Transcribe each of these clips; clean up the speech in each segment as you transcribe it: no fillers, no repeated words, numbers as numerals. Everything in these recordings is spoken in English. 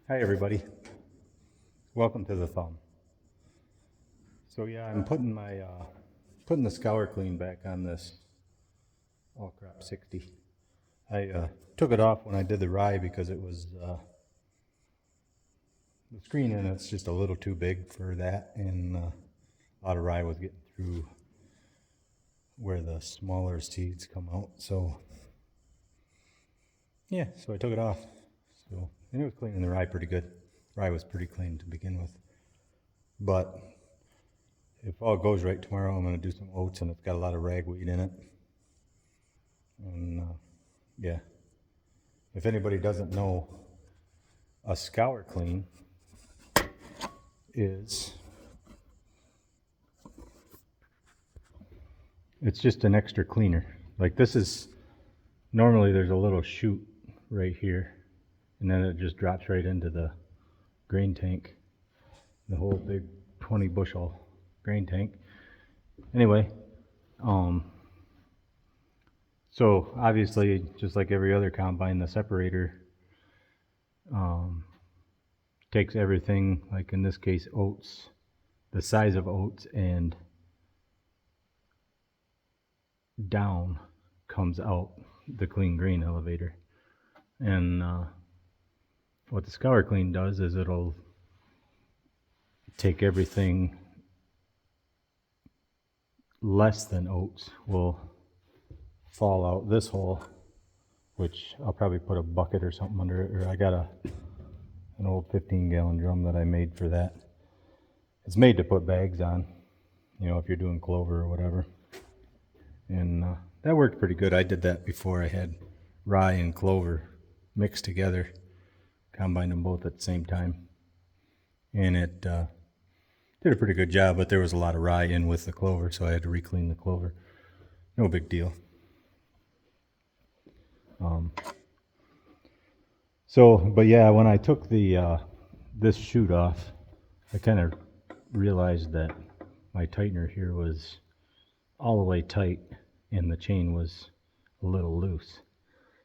Hi everybody, welcome to the thumb. So yeah, I'm putting my putting the scour clean back on this all crop 60. I took it off when I did the rye because it was the screen in it's just a little too big for that, and a lot of rye was getting through where the smaller seeds come out. So yeah, so I took it off. So and it was cleaning the rye pretty good. Rye was pretty clean to begin with, but if all goes right tomorrow, I'm going to do some oats, and it's got a lot of ragweed in it. And yeah, if anybody doesn't know, a scour clean is it's just an extra cleaner. Like this is normally there's a little chute right here, and then it just drops right into the grain tank, the whole big 20 bushel grain tank. Anyway, so obviously, just like every other combine, the separator takes everything, like in this case, oats, the size of oats, and down comes out the clean grain elevator. And what the scour clean does is it'll take everything less than oats will fall out this hole, which I'll probably put a bucket or something under it, or I got an old 15-gallon drum that I made for that. It's made to put bags on, you know, if you're doing clover or whatever. And that worked pretty good. I did that before. I had rye and clover mixed together, combined them both at the same time, and it did a pretty good job. But there was a lot of rye in with the clover, so I had to re-clean the clover. No big deal. But yeah, when I took the this chute off, I kind of realized that my tightener here was all the way tight and the chain was a little loose.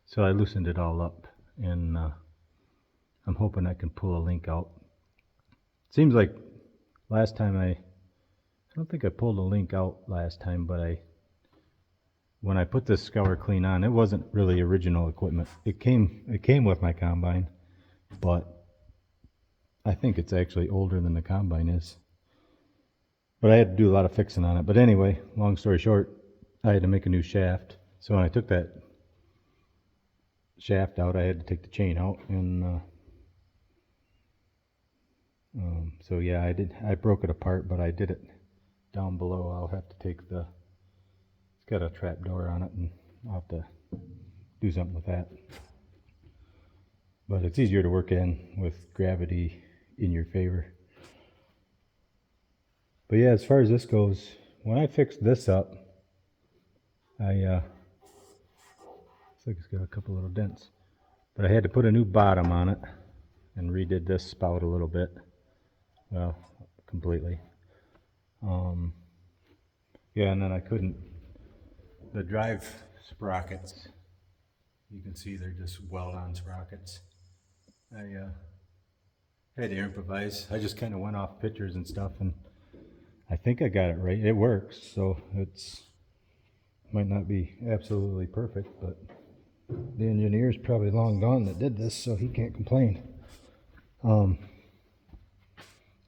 So I loosened it all up, and I'm hoping I can pull a link out. Seems like last time I don't think I pulled a link out last time, but when I put this scour clean on, it wasn't really original equipment. It came with my combine, but I think it's actually older than the combine is. But I had to do a lot of fixing on it. But anyway, long story short, I had to make a new shaft. So when I took that shaft out, I had to take the chain out, and so yeah, I broke it apart, but I did it down below. I'll have to take it's got a trap door on it, and I'll have to do something with that. But it's easier to work in with gravity in your favor. But yeah, as far as this goes, when I fixed this up, looks like it's got a couple little dents, but I had to put a new bottom on it and redid this spout a little bit. Well, completely. Yeah, and then I couldn't, the drive sprockets, you can see they're just weld-on sprockets. I had to improvise. I just kind of went off pictures and stuff, and I think I got it right. It works, so might not be absolutely perfect, but the engineer's probably long gone that did this, so he can't complain.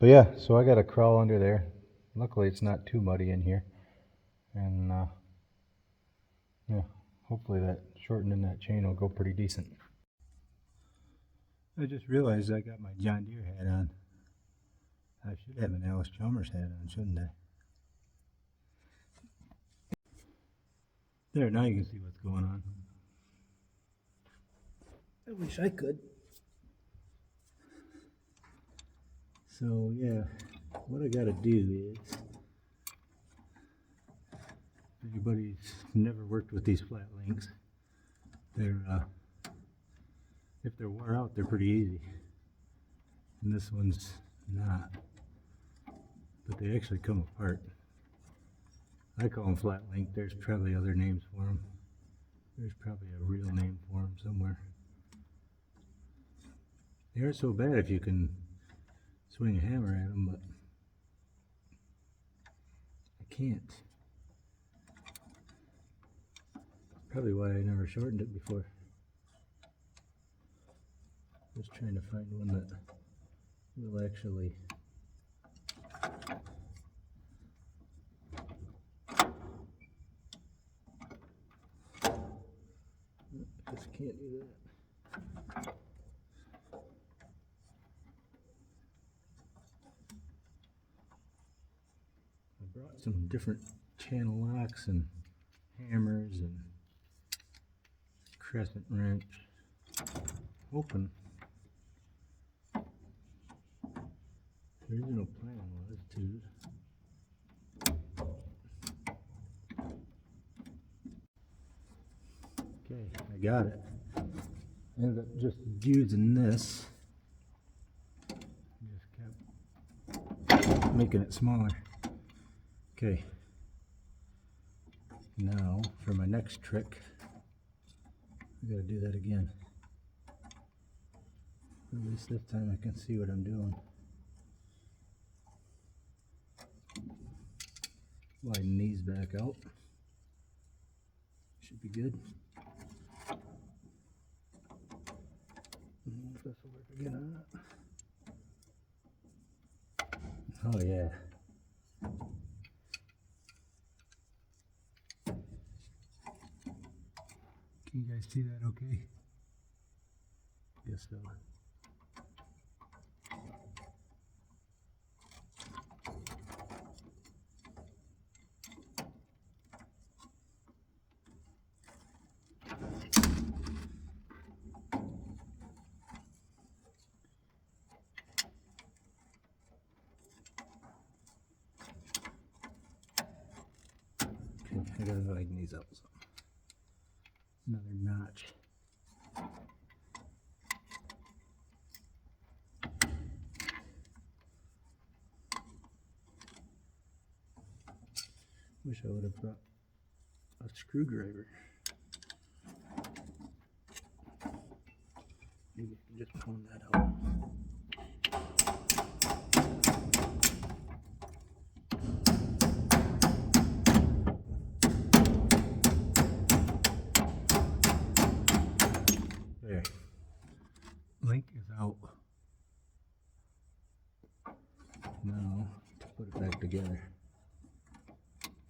But yeah, so I got to crawl under there. Luckily, it's not too muddy in here, and yeah, hopefully that shortening that chain will go pretty decent. I just realized I got my John Deere hat on. I should have an Alice Chalmers hat on, shouldn't I? There, now you can see what's going on. I wish I could. So yeah, what I gotta do is, everybody's never worked with these flat links. If they're wore out, they're pretty easy. And this one's not. But they actually come apart. I call them flat link. There's probably other names for them. There's probably a real name for them somewhere. They aren't so bad if you can swing a hammer at them, but I can't. Probably why I never shortened it before. Just trying to find one that will actually just can't do that. I brought some different channel locks and hammers and crescent wrench. Hoping the original plan was to okay, I got it. Ended up just using this. Just kept making it smaller. Okay. Now for my next trick, I gotta do that again. At least this time I can see what I'm doing. Widen these back out. Should be good. If this will work again or not. Oh yeah. Can you guys see that okay? Guess so. I gotta widen these up. So. Another notch. Wish I would have brought a screwdriver. Maybe I can just pull that out. There. Link is out. Now to put it back together.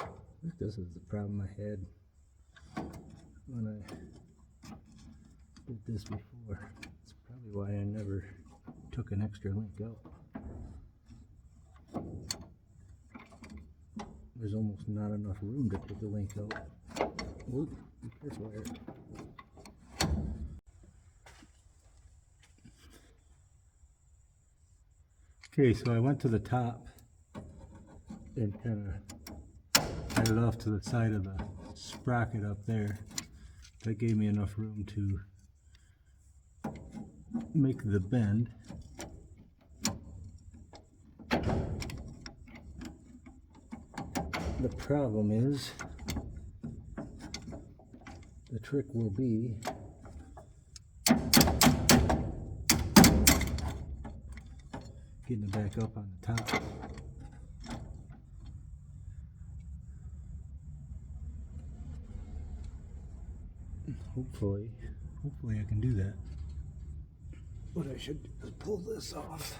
I think this is the problem I had when I did this before. It's probably why I never took an extra link out. There's almost not enough room to take a link out. Whoop, be careful here. Okay, so I went to the top and kind of had it off to the side of the sprocket up there. That gave me enough room to make the bend. The problem is, the trick will be getting it back up on the top. Hopefully I can do that. What I should do is pull this off.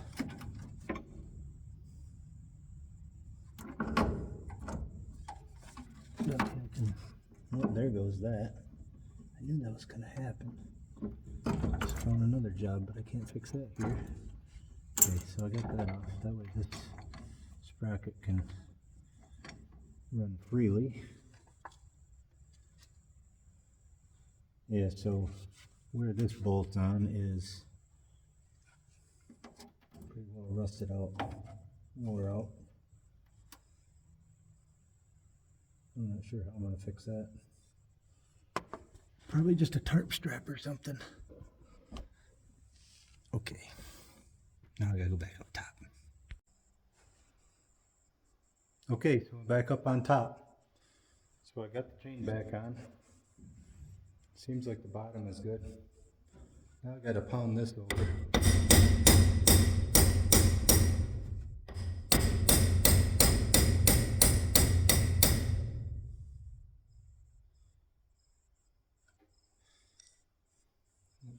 Well, there goes that. I knew that was going to happen. Just found another job, but I can't fix that here. Okay, so I got that off. That way this sprocket can run freely. Yeah, so where this bolts on is pretty well rusted out, wore out. I'm not sure how I'm going to fix that. Probably just a tarp strap or something. Okay, now I gotta go back up top. Okay, so I'm back up on top. So I got the chain back on. Seems like the bottom is good. Now I gotta pound this over.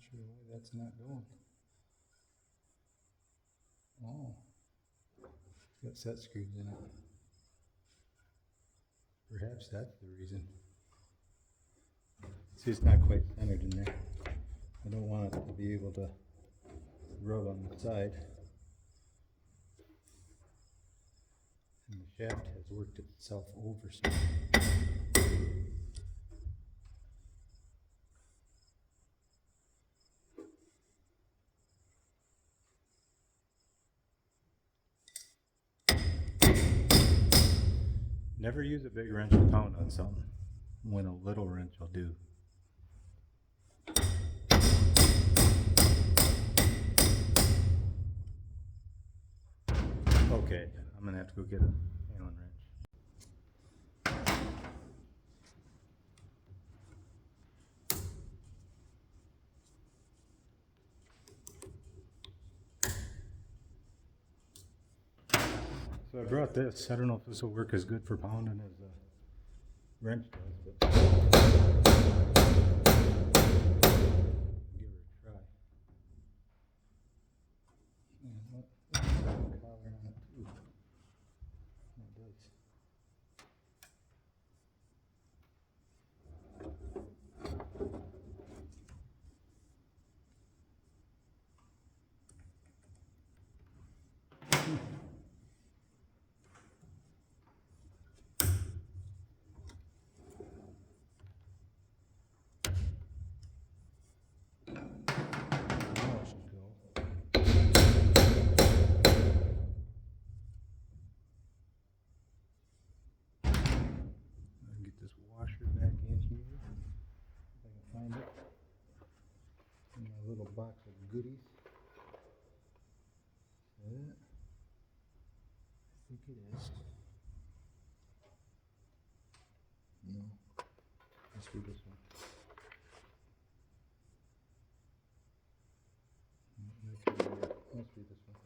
sure why that's not going. Oh, it's got set screws in it. Perhaps that's the reason. See, it's not quite centered in there. I don't want it to be able to rub on the side. And the shaft has worked itself over some. Never use a big wrench to pound on something when a little wrench will do. Okay, I'm gonna have to go get a Allen wrench. So I brought this. I don't know if this will work as good for pounding as a wrench does, but give it a try. And what? Collar on it too. It does. Get this washer back in here, if I can find it, in my little box of goodies. I think it is. No, let's do this one. Let's do this one.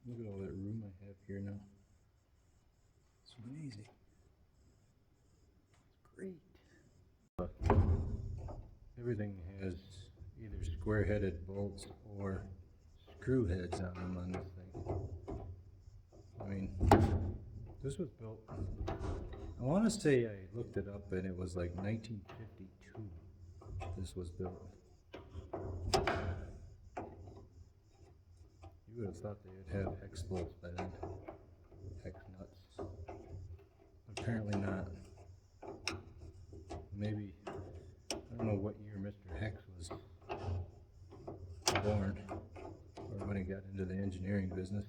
Look at all that room I have here now. It's amazing. It's great. Everything has either square-headed bolts or screw heads on them on this thing. I mean, this was built, I want to say I looked it up and it was like 1952 this was built. You would have thought they would have hex bolts by then. Hex nuts. Apparently not. Maybe, I don't know what year Mr. Hex was born, or when he got into the engineering business.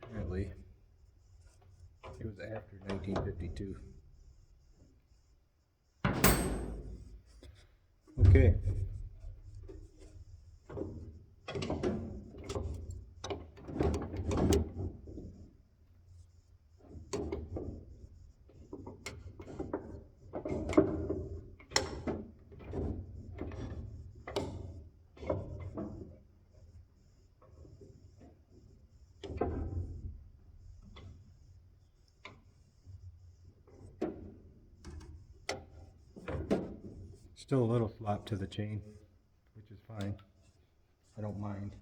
Apparently, it was after 1952. Okay. Still a little slop to the chain, which is fine. I don't mind.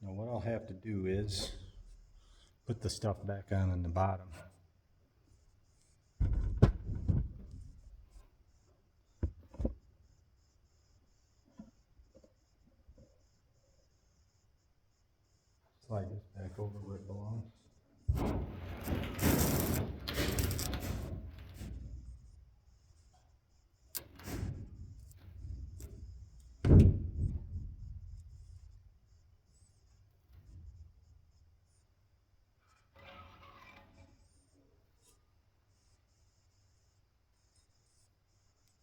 Now what I'll have to do is put the stuff back on the bottom. Slide this back over where it belongs.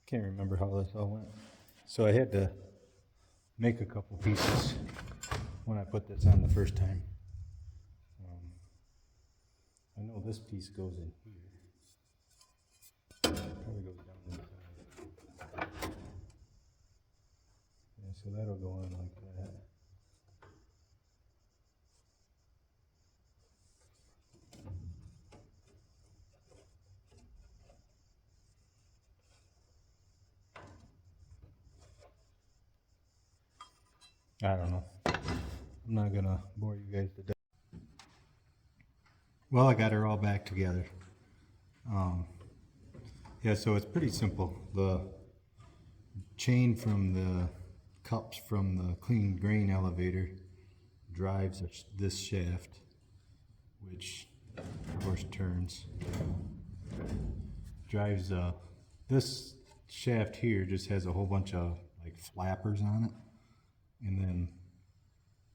Can't remember how this all went. So I had to make a couple pieces when I put this on the first time. I know this piece goes in here. Probably goes down the side. So that'll go in like that. I don't know. I'm not gonna bore you guys to death. Well, I got her all back together. Yeah, so it's pretty simple. The chain from the cups from the clean grain elevator drives this shaft, which of course turns. Drives this shaft here just has a whole bunch of like flappers on it, and then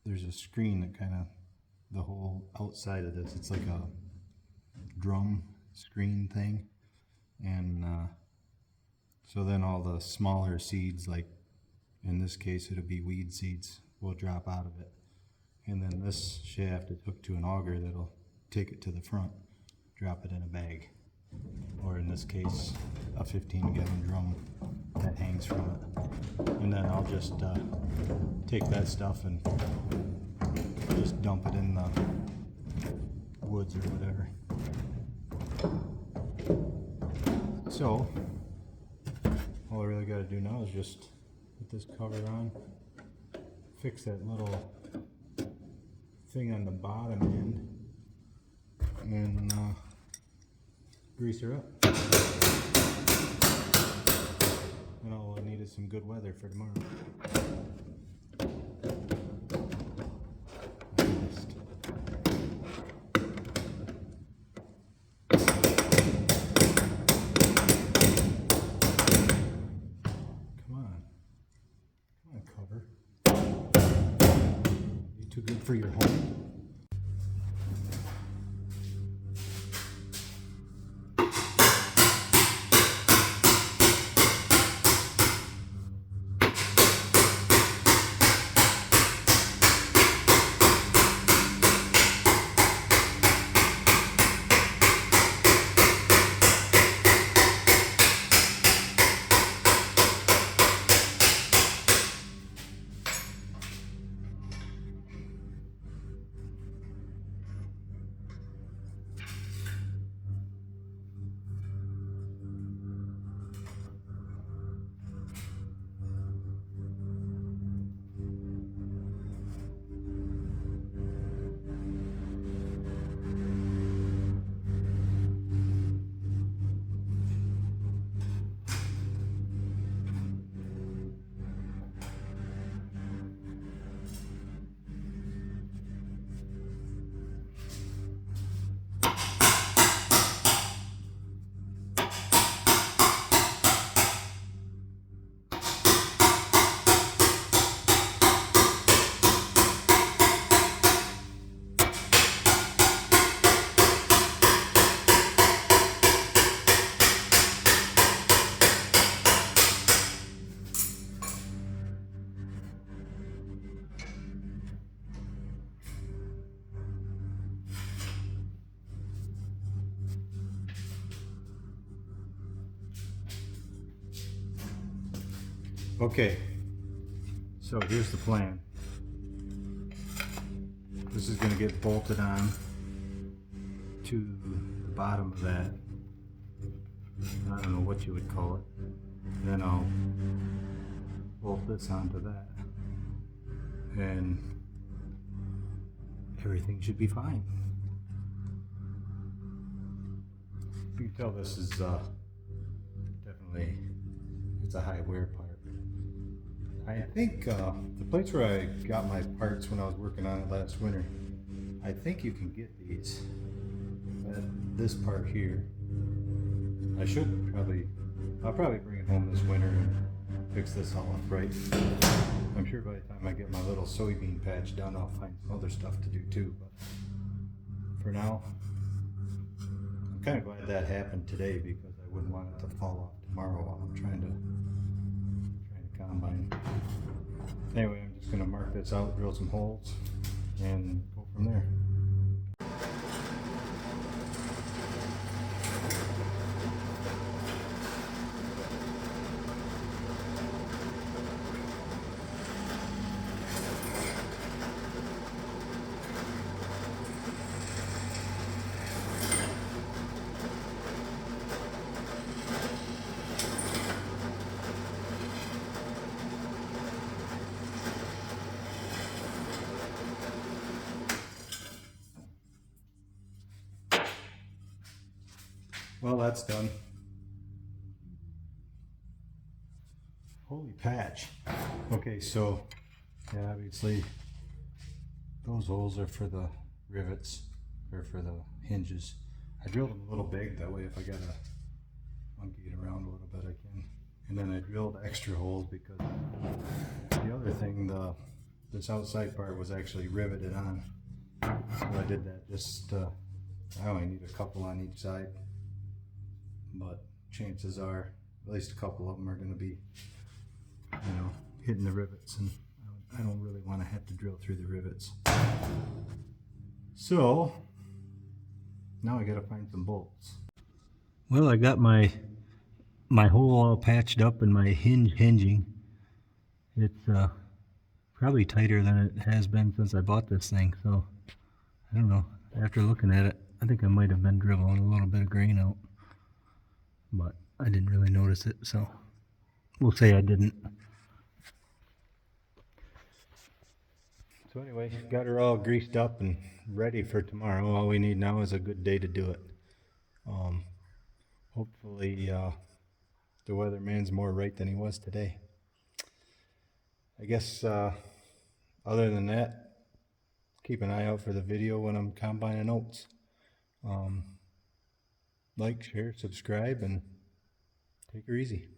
there's a screen that kind of, the whole outside of this, it's like a drum screen thing, and so then all the smaller seeds, like in this case it'll be weed seeds, will drop out of it, and then this shaft is hooked to an auger that'll take it to the front, drop it in a bag, or in this case a 15-gallon drum that hangs from it, and then I'll just take that stuff and just dump it in the woods or whatever. So all I really got to do now is just put this cover on, fix that little thing on the bottom end, and grease her up. And all I need is some good weather for tomorrow. Too good for your home? Okay, so here's the plan. This is going to get bolted on to the bottom of that. I don't know what you would call it. Then I'll bolt this onto that, and everything should be fine. You can tell this is definitely, it's a high wear part. I think the place where I got my parts when I was working on it last winter, I think you can get these. This part here, I'll probably bring it home this winter and fix this all up right. I'm sure by the time I get my little soybean patch done, I'll find some other stuff to do too. But for now, I'm kind of glad that happened today, because I wouldn't want it to fall off tomorrow while I'm trying to combine. Anyway, I'm just going to mark this out, drill some holes, and go from there. Well, that's done. Holy patch. Okay, so yeah, obviously those holes are for the rivets, or for the hinges. I drilled them a little big, that way if I gotta monkey it around a little bit I can. And then I drilled extra holes because the other thing, this outside part was actually riveted on. So I did that just, I only need a couple on each side, but chances are at least a couple of them are going to be, hitting the rivets, and I don't really want to have to drill through the rivets. So now I got to find some bolts. Well, I got my hole all patched up and my hinging. It's probably tighter than it has been since I bought this thing, so I don't know. After looking at it, I think I might have been dribbling a little bit of grain out, but I didn't really notice it, so we'll say I didn't. So anyway, got her all greased up and ready for tomorrow. All we need now is a good day to do it. Hopefully the weatherman's more right than he was today. I guess other than that, keep an eye out for the video when I'm combining oats. Like, share, subscribe, and take her easy.